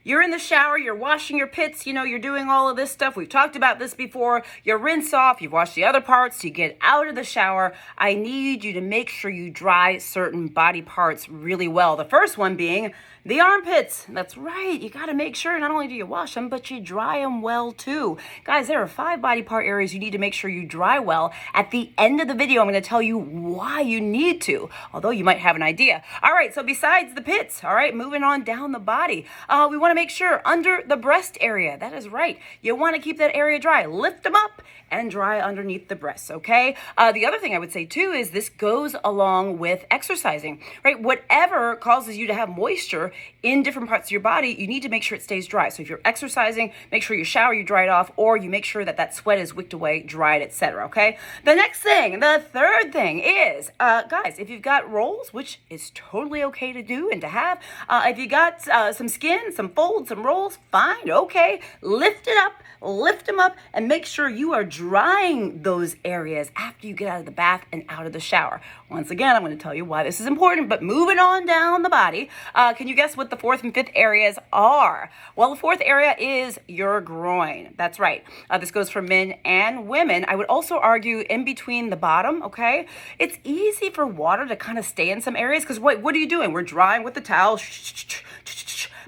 You're in the shower, you're washing your pits, you're doing all of this stuff. We've talked about this before. You rinse off, you've washed the other parts, you get out of the shower. I need you to make sure you dry certain body parts really well. The first one being the armpits. That's right. You got to make sure not only do you wash them, but you dry them well too. Guys, there are 5 body part areas you need to make sure you dry well. At the end of the video, I'm going to tell you why you need to, although you might have an idea. All right, so besides the pits, all right, moving on down the body, we want to make sure under the breast area, that is right, you want to keep that area dry. Lift them up and dry underneath the breasts, okay? The other thing I would say too is this goes along with exercising, right? Whatever causes you to have moisture in different parts of your body, you need to make sure it stays dry. So if you're exercising, make sure you shower, you dry it off, or you make sure that that sweat is wicked away, dried, etc. Okay. The next thing, the third thing is, guys, if you've got rolls, which is totally okay to do and to have, if you got some skin, some folds, some rolls, fine, okay. Lift it up, lift them up, and make sure you are drying those areas after you get out of the bath and out of the shower. Once again, I'm going to tell you why this is important, but moving on down the body, can you guess what the 4th and 5th areas are? Well, the 4th area is your groin. That's right. This goes for men and women. I would also argue in between the bottom, okay? It's easy for water to kind of stay in some areas because what are you doing? We're drying with the towel.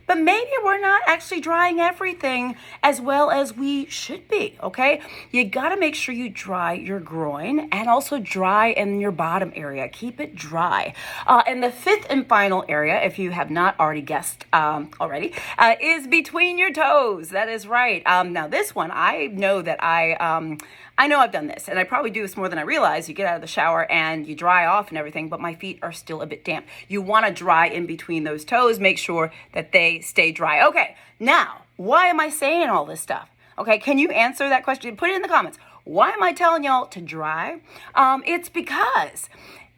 But maybe we're not actually drying everything as well as we should be, okay? You gotta make sure you dry your groin and also dry in your bottom area. Keep it dry. And the 5th and final area, if you have not already guessed is between your toes. That is right. Now this one, I know that I know I've done this, and I probably do this more than I realize. You get out of the shower and you dry off and everything, but my feet are still a bit damp. You want to dry in between those toes. Make sure that they stay dry. Okay, now, why am I saying all this stuff? Okay, can you answer that question? Put it in the comments. Why am I telling y'all to dry? It's because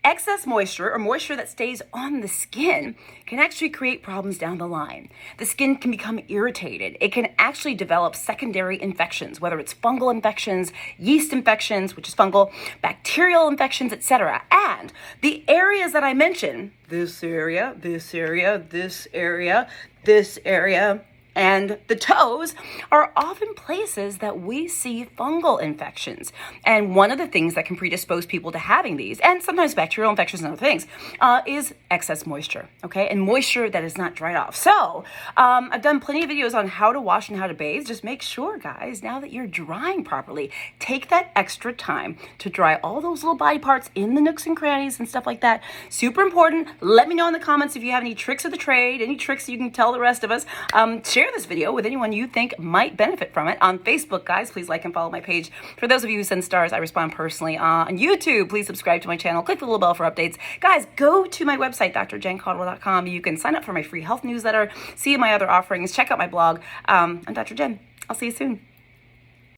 excess moisture or moisture that stays on the skin can actually create problems down the line. The skin can become irritated. It can actually develop secondary infections, whether it's fungal infections, yeast infections, which is fungal, bacterial infections, etc. And the areas that I mentioned, this area, this area, this area, this area, and the toes are often places that we see fungal infections. And one of the things that can predispose people to having these, and sometimes bacterial infections and other things, is excess moisture, okay? And moisture that is not dried off. So I've done plenty of videos on how to wash and how to bathe. Just make sure, guys, now that you're drying properly, take that extra time to dry all those little body parts in the nooks and crannies and stuff like that. Super important. Let me know in the comments if you have any tricks of the trade, any tricks you can tell the rest of us. Share this video with anyone you think might benefit from it. On Facebook, guys, please like and follow my page. For those of you who send stars, I respond personally. On YouTube, please subscribe to my channel. Click the little bell for updates. Guys, go to my website, drjencaudle.com. You can sign up for my free health newsletter, see my other offerings, check out my blog. I'm Dr. Jen. I'll see you soon.